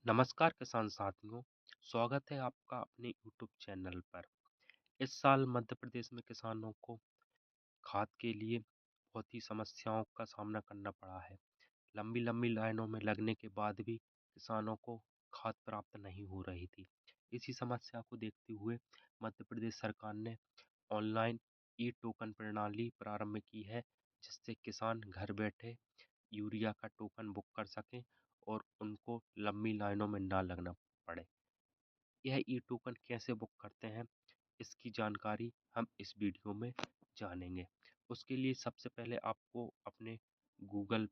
नमस्कार किसान साथियों, स्वागत है आपका अपने यूट्यूब चैनल पर। इस साल मध्य प्रदेश में किसानों को खाद के लिए बहुत ही समस्याओं का सामना करना पड़ा है। लंबी लंबी लाइनों में लगने के बाद भी किसानों को खाद प्राप्त नहीं हो रही थी। इसी समस्या को देखते हुए मध्य प्रदेश सरकार ने ऑनलाइन ई टोकन प्रणाली प्रारंभ की है, जिससे किसान घर बैठे यूरिया का टोकन बुक कर सकें और उनको लंबी लाइनों में ना लगना पड़े। यह ई टोकन कैसे बुक करते हैं, इसकी जानकारी हम इस वीडियो में जानेंगे। उसके लिए सबसे पहले आपको अपने गूगल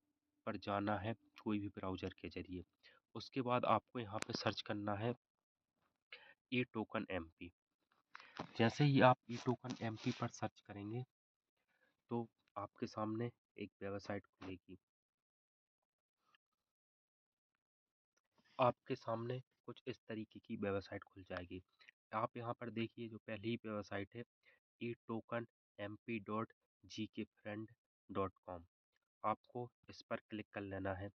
पर जाना है, कोई भी ब्राउज़र के ज़रिए। उसके बाद आपको यहाँ पे सर्च करना है ई टोकन एमपी। जैसे ही आप ई टोकन एमपी पर सर्च करेंगे तो आपके सामने एक वेबसाइट खुलेगी। आपके सामने कुछ इस तरीके की वेबसाइट खुल जाएगी। आप यहाँ पर देखिए, जो पहली वेबसाइट है ई टोकन एमपी डॉट जी के फ्रेंड डॉट कॉम, आपको इस पर क्लिक कर लेना है।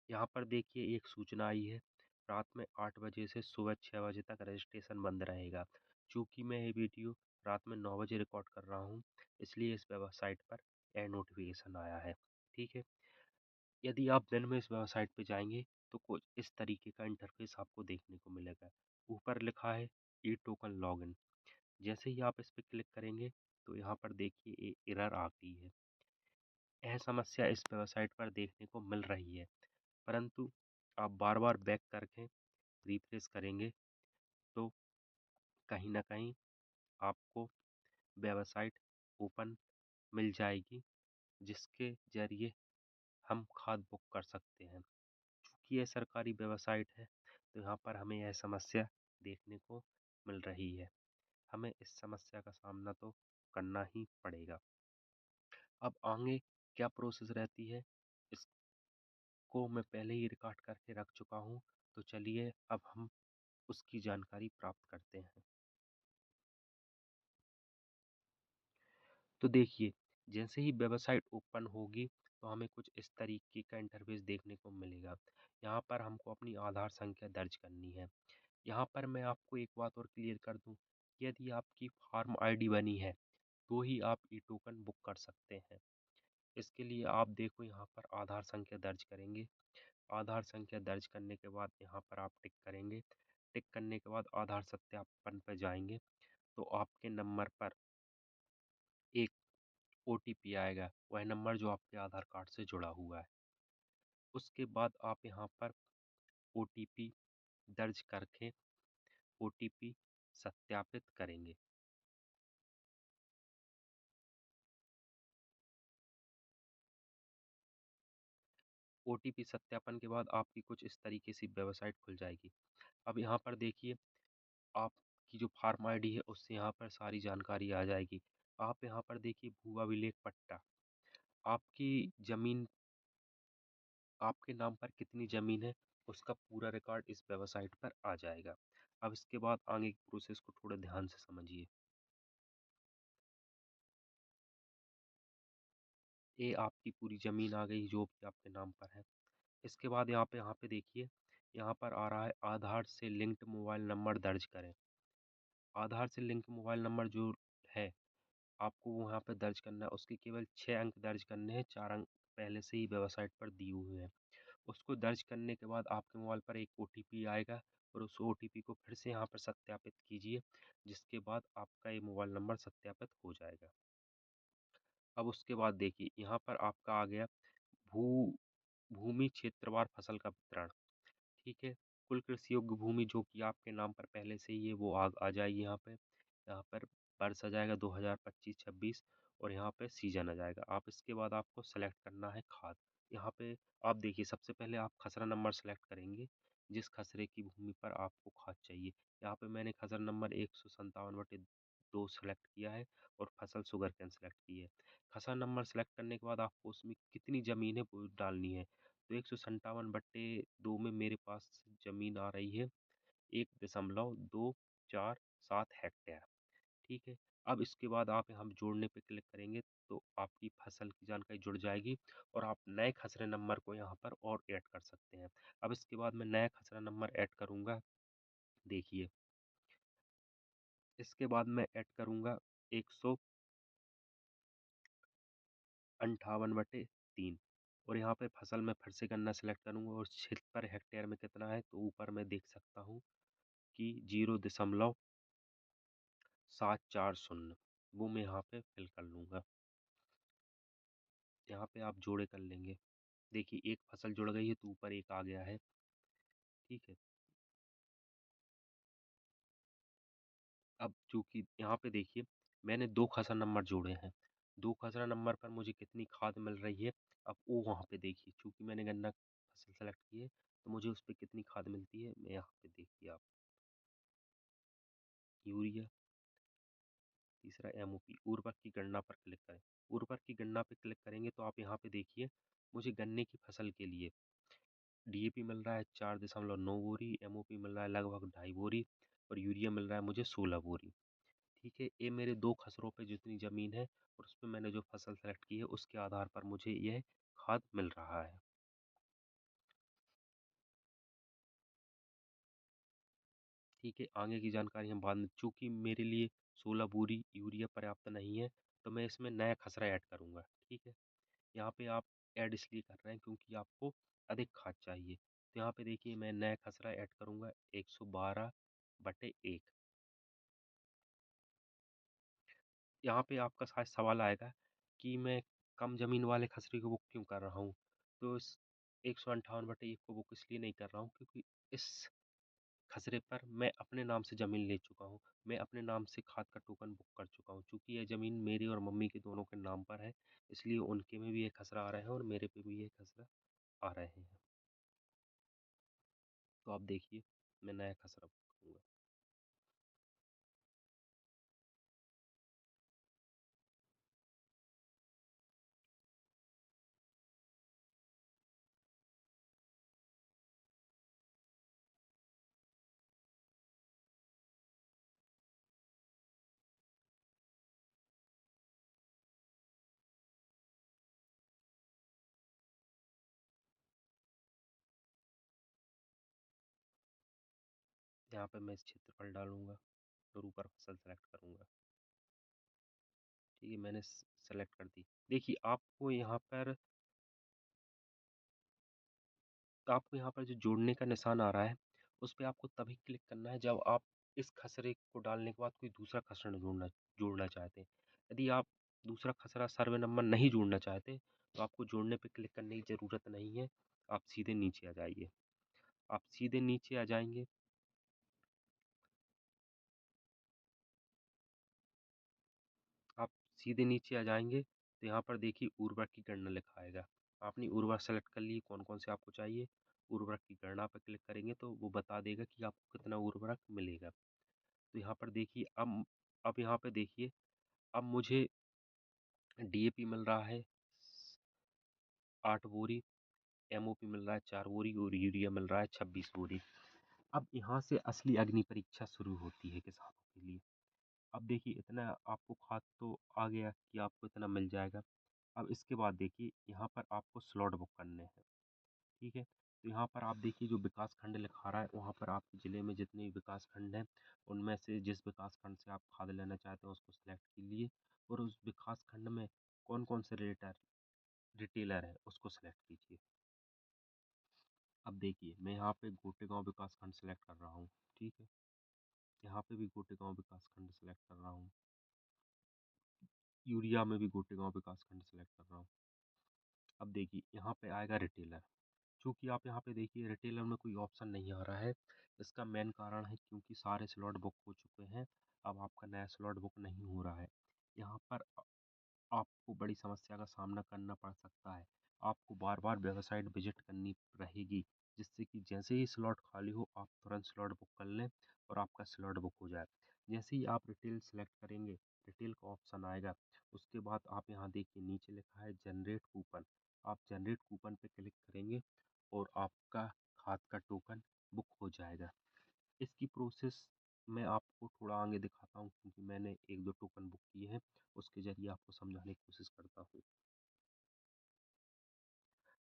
यहाँ पर देखिए एक सूचना आई है, रात में 8 बजे से सुबह 6 बजे तक रजिस्ट्रेशन बंद रहेगा। चूँकि मैं ये वीडियो रात में 9 बजे रिकॉर्ड कर रहा हूँ, इसलिए इस वेबसाइट पर यह नोटिफिकेशन आया है। ठीक है। यदि आप दिन में इस वेबसाइट पे जाएंगे तो कुछ इस तरीके का इंटरफेस आपको देखने को मिलेगा। ऊपर लिखा है ई टोकन लॉगिन। जैसे ही आप इस पर क्लिक करेंगे तो यहाँ पर देखिए एक एरर आ गई है। यह समस्या इस वेबसाइट पर देखने को मिल रही है, परंतु आप बार बार बैक करके रिफ्रेश करेंगे तो कहीं ना कहीं आपको वेबसाइट ओपन मिल जाएगी, जिसके जरिए हम खाद बुक कर सकते हैं। चूँकि यह सरकारी वेबसाइट है तो यहाँ पर हमें यह समस्या देखने को मिल रही है। हमें इस समस्या का सामना तो करना ही पड़ेगा। अब आगे क्या प्रोसेस रहती है, इसको मैं पहले ही रिकॉर्ड करके रख चुका हूँ, तो चलिए अब हम उसकी जानकारी प्राप्त करते हैं। तो देखिए, जैसे ही वेबसाइट ओपन होगी तो हमें कुछ इस तरीके का इंटरफेस देखने को मिलेगा। यहाँ पर हमको अपनी आधार संख्या दर्ज करनी है। यहाँ पर मैं आपको एक बात और क्लियर कर दूँ, यदि आपकी फार्म आईडी बनी है तो ही आप ई टोकन बुक कर सकते हैं। इसके लिए आप देखो, यहाँ पर आधार संख्या दर्ज करेंगे। आधार संख्या दर्ज करने के बाद यहाँ पर आप टिक करेंगे। टिक करने के बाद आधार सत्यापन पर जाएंगे तो आपके नंबर पर एक ओटीपी आएगा, वह नंबर जो आपके आधार कार्ड से जुड़ा हुआ है। उसके बाद आप यहाँ पर ओटीपी दर्ज करके ओटीपी सत्यापित करेंगे। ओटीपी सत्यापन के बाद आपकी कुछ इस तरीके से वेबसाइट खुल जाएगी। अब यहाँ पर देखिए, आपकी जो फार्म आईडी है उससे यहाँ पर सारी जानकारी आ जाएगी। आप यहाँ पर देखिए भू अभिलेख पट्टा, आपकी ज़मीन, आपके नाम पर कितनी ज़मीन है, उसका पूरा रिकॉर्ड इस वेबसाइट पर आ जाएगा। अब इसके बाद आगे की प्रोसेस को थोड़ा ध्यान से समझिए। ये आपकी पूरी ज़मीन आ गई जो भी आपके नाम पर है। इसके बाद यहाँ पे देखिए, यहाँ पर आ रहा है आधार से लिंक्ड मोबाइल नंबर दर्ज करें। आधार से लिंक मोबाइल नंबर जो है, आपको वहाँ पे दर्ज करना है। उसके केवल 6 अंक दर्ज करने हैं, 4 अंक पहले से ही वेबसाइट पर दिए हुए हैं। उसको दर्ज करने के बाद आपके मोबाइल पर एक ओटीपी आएगा और उस ओटीपी को फिर से यहाँ पर सत्यापित कीजिए, जिसके बाद आपका ये मोबाइल नंबर सत्यापित हो जाएगा। अब उसके बाद देखिए, यहाँ पर आपका आ गया भू भूमि क्षेत्रवार फसल का वितरण। ठीक है। कुल कृषि योग्य भूमि जो कि आपके नाम पर पहले से ही है वो आ जाएगी यहाँ पे। यहाँ पर वर्ष आ जाएगा 2025-26 और यहाँ पे सीजन आ जाएगा। आप इसके बाद आपको सेलेक्ट करना है खाद। यहाँ पे आप देखिए, सबसे पहले आप खसरा नंबर सेलेक्ट करेंगे, जिस खसरे की भूमि पर आपको खाद चाहिए। यहाँ पे मैंने खसरा नंबर 157/2 सेलेक्ट किया है और फसल शुगरकेन सेलेक्ट की है। खसरा नंबर सेलेक्ट करने के बाद आपको उसमें कितनी ज़मीन है वो डालनी है। तो 157/2 में मेरे पास ज़मीन आ रही है 1.247 हेक्टेयर। ठीक है। अब इसके बाद आप यहाँ जोड़ने पे क्लिक करेंगे तो आपकी फसल की जानकारी जुड़ जाएगी और आप नए खसरे नंबर को यहाँ पर और ऐड कर सकते हैं। अब इसके बाद मैं नया खसरा नंबर ऐड करूँगा। देखिए, इसके बाद मैं ऐड करूँगा 158/3 और यहाँ पे फसल में फिर से गन्ना सेलेक्ट करूँगा और क्षेत्र पर हेक्टेयर में कितना है तो ऊपर मैं देख सकता हूँ कि 0.740 वो मैं यहाँ पे फिल कर लूँगा। यहाँ पे आप जोड़े कर लेंगे। देखिए, एक फसल जुड़ गई है तो ऊपर एक आ गया है। ठीक है। अब चूंकि यहाँ पे देखिए, मैंने दो खसरा नंबर जोड़े हैं। दो खसरा नंबर पर मुझे कितनी खाद मिल रही है, अब वो वहाँ पे देखिए। चूंकि मैंने गन्ना फसल सेलेक्ट की है तो मुझे उस पर कितनी खाद मिलती है, मैं यहाँ पे देखिए आप। यूरिया, तीसरा एमओपी, उर्वरक की गणना पर क्लिक करें। उर्वरक की गणना पर क्लिक करेंगे तो आप यहाँ पे देखिए, मुझे गन्ने की फसल के लिए डीएपी मिल रहा है 4.9 बोरी, एमओपी मिल रहा है लगभग 2.5 बोरी और यूरिया मिल रहा है मुझे 16 बोरी। ठीक है, ये मेरे दो खसरों पे जितनी ज़मीन है और उस पे मैंने जो फसल सेलेक्ट की है उसके आधार पर मुझे यह खाद मिल रहा है। ठीक है, आगे की जानकारी हम बाद में, चूंकि मेरे लिए 16 बोरी यूरिया पर्याप्त नहीं है तो मैं इसमें नया खसरा ऐड करूँगा। ठीक है, यहाँ पे आप ऐड इसलिए कर रहे हैं क्योंकि आपको अधिक खाद चाहिए। तो यहाँ पे देखिए, मैं नया खसरा ऐड करूँगा 112/1। यहाँ पे आपका शायद सवाल आएगा कि मैं कम ज़मीन वाले खसरे को बुक क्यों कर रहा हूँ। तो इस 158/1 को बुक इसलिए नहीं कर रहा हूँ क्योंकि इस खसरे पर मैं अपने नाम से ज़मीन ले चुका हूँ। मैं अपने नाम से खाद का टोकन बुक कर चुका हूँ। चूँकि यह ज़मीन मेरी और मम्मी के दोनों के नाम पर है, इसलिए उनके में भी ये खसरा आ रहा है और मेरे पे भी ये खसरा आ रहे हैं। तो आप देखिए, मैं नया खसरा बुक करूँगा। यहाँ पे मैं इस क्षेत्रफल डालूँगा और ऊपर फसल सेलेक्ट करूँगा। ठीक है, मैंने सेलेक्ट कर दी। देखिए, आपको यहाँ पर जो जोड़ने का निशान आ रहा है, उस पे आपको तभी क्लिक करना है जब आप इस खसरे को डालने के बाद कोई दूसरा खसरा जोड़ना जोड़ना चाहते हैं। यदि आप दूसरा खसरा सर्वे नंबर नहीं जोड़ना चाहते, तो आपको जोड़ने पे क्लिक करने की ज़रूरत नहीं है। आप सीधे नीचे आ जाइए। आप सीधे नीचे आ जाएँगे। आप सीधे नीचे आ जाएँगे, तो यहाँ पर देखिए उर्वरक की गणना लिखा आएगा। आपने उर्वरक सेलेक्ट कर लिए कौन-कौन से आपको चाहिए। उर्वरक की गणना पे क्लिक करेंगे तो वो बता देगा कि आपको कितना उर्वरक मिलेगा। तो यहाँ पर देखिए, अब यहाँ पे देखिए, अब मुझे डीएपी मिल रहा है 8 बोरी, एमओपी मिल रहा है 4 बोरी और यूरिया मिल रहा है 26 बोरी। अब यहाँ से असली अग्नि परीक्षा शुरू होती है किसानों के लिए। अब देखिए, इतना आपको खाद तो आ गया कि आपको इतना मिल जाएगा। अब इसके बाद देखिए, यहाँ पर आपको स्लॉट बुक करने हैं। ठीक है, तो यहाँ पर आप देखिए, जो विकास खंड लिखा रहा है वहाँ पर आपके ज़िले में जितने भी विकास खंड हैं, उनमें से जिस विकास खंड से आप खाद लेना चाहते हैं उसको सिलेक्ट कीजिए और उस विकास खंड में कौन कौन से रिटेलर है उसको सिलेक्ट कीजिए। अब देखिए, मैं यहाँ पे गोटेगांव विकास खंड सेलेक्ट कर रहा हूँ। ठीक है, यहाँ पे भी गोटेगांव विकास खंड सेलेक्ट कर रहा हूँ। यूरिया में भी गोटेगांव विकास खंड सेलेक्ट कर रहा हूँ। अब देखिए, यहाँ पे आएगा रिटेलर। चूँकि आप यहाँ पे देखिए, रिटेलर में कोई ऑप्शन नहीं आ रहा है। इसका मेन कारण है क्योंकि सारे स्लॉट बुक हो चुके हैं। अब आपका नया स्लॉट बुक नहीं हो रहा है। यहाँ पर आपको बड़ी समस्या का सामना करना पड़ सकता है। आपको बार-बार वेबसाइट विज़िट करनी रहेगी, जिससे कि जैसे ही स्लॉट खाली हो, आप तुरंत स्लॉट बुक कर लें और आपका स्लॉट बुक हो जाए। जैसे ही आप रिटेल सेलेक्ट करेंगे, रिटेल का ऑप्शन आएगा। उसके बाद आप यहाँ देखिए, नीचे लिखा है जनरेट कूपन। आप जनरेट कूपन पे क्लिक करेंगे और आपका खाद का टोकन बुक हो जाएगा। इसकी प्रोसेस मैं आपको थोड़ा आगे दिखाता हूँ क्योंकि मैंने 1-2 टोकन बुक किए हैं, उसके ज़रिए आपको समझाने की कोशिश करता हूँ।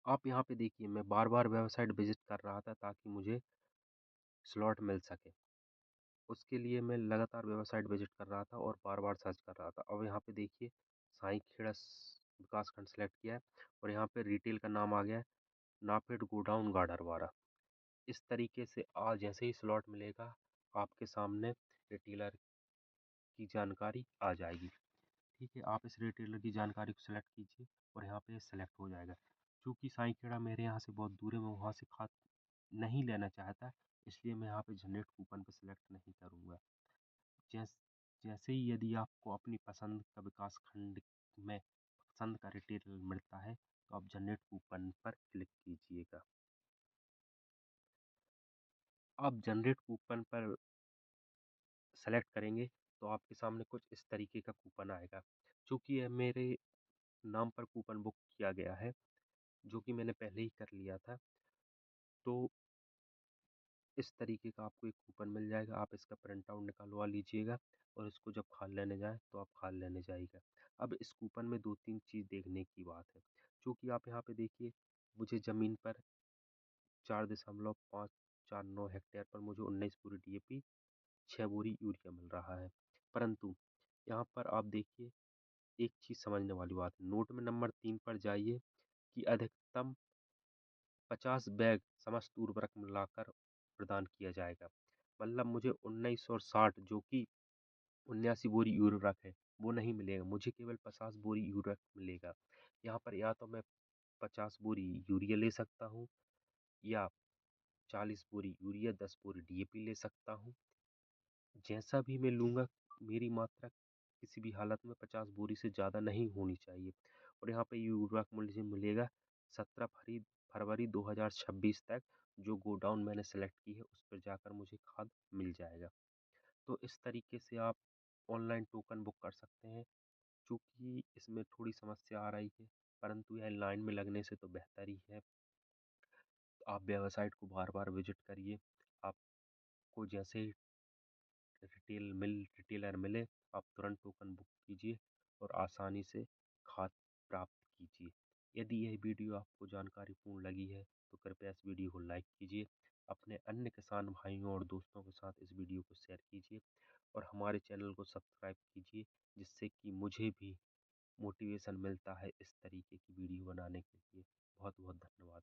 आप यहाँ पे देखिए मैं बार-बार वेबसाइट विज़िट कर रहा था ताकि मुझे स्लॉट मिल सके। उसके लिए मैं लगातार वेबसाइट विज़िट कर रहा था और बार-बार सर्च कर रहा था। अब यहाँ पे देखिए साईंखेड़ा विकासखंड सेलेक्ट किया है और यहाँ पे रिटेल का नाम आ गया है नाफेड गोडाउन गाडरवारा। इस तरीके से जैसे ही स्लॉट मिलेगा आपके सामने रिटेलर की जानकारी आ जाएगी। ठीक है, आप इस रिटेलर की जानकारी को सेलेक्ट कीजिए और यहाँ पे सेलेक्ट हो जाएगा। चूँकि साईंखेड़ा मेरे यहाँ से बहुत दूर है, मैं वहाँ से खाद नहीं लेना चाहता, इसलिए मैं यहाँ पे जनरेट कूपन पे सेलेक्ट नहीं करूँगा। जैस जैसे ही यदि आपको अपनी पसंद का विकास खंड में पसंद का रिटेलर मिलता है, तो आप जनरेट कूपन पर क्लिक कीजिएगा। आप जनरेट कूपन पर सेलेक्ट करेंगे, तो आपके सामने कुछ इस तरीके का कूपन आएगा। चूँकि यह मेरे नाम पर कूपन बुक किया गया है, जो कि मैंने पहले ही कर लिया था, तो इस तरीके का आपको एक कूपन मिल जाएगा। आप इसका प्रिंट आउट निकलवा लीजिएगा और इसको जब खाद लेने जाएँ, तो आप खाद लेने जाइएगा। अब इस कूपन में 2-3 चीज़ देखने की बात है। चूँकि आप यहाँ पे देखिए, मुझे ज़मीन पर 4.549 हेक्टेयर पर मुझे 19 बोरी डीएपी, 6 बोरी यूरिया मिल रहा है। परंतु यहाँ पर आप देखिए, एक चीज़ समझने वाली बात है। नोट में नंबर 3 पर जाइए कि अधिकतम 50 बैग समस्त उर्वरक मिलाकर प्रदान किया जाएगा। मतलब मुझे 19 और 60 जो कि 79 बोरी उर्वरक है, वो नहीं मिलेगा, मुझे केवल 50 बोरी उर्वरक मिलेगा। यहाँ पर या तो मैं 50 बोरी यूरिया ले सकता हूँ या 40 बोरी यूरिया, 10 बोरी डीएपी ले सकता हूँ। जैसा भी मैं लूँगा, मेरी मात्रा किसी भी हालत में 50 बोरी से ज़्यादा नहीं होनी चाहिए। और यहाँ पे ये उर्वरक मुझे मिलेगा 17 फरवरी 2026 तक, जो गोडाउन मैंने सेलेक्ट की है उस पर जाकर मुझे खाद मिल जाएगा। तो इस तरीके से आप ऑनलाइन टोकन बुक कर सकते हैं। चूँकि इसमें थोड़ी समस्या आ रही है, परंतु यह लाइन में लगने से तो बेहतर ही है। आप वेबसाइट को बार-बार विज़िट करिए। आपको जैसे ही रिटेलर मिले, आप तुरंत टोकन बुक कीजिए और आसानी से खाद प्राप्त कीजिए। यदि यह वीडियो आपको जानकारीपूर्ण लगी है, तो कृपया इस वीडियो को लाइक कीजिए, अपने अन्य किसान भाइयों और दोस्तों के साथ इस वीडियो को शेयर कीजिए और हमारे चैनल को सब्सक्राइब कीजिए, जिससे कि मुझे भी मोटिवेशन मिलता है इस तरीके की वीडियो बनाने के लिए। बहुत बहुत धन्यवाद।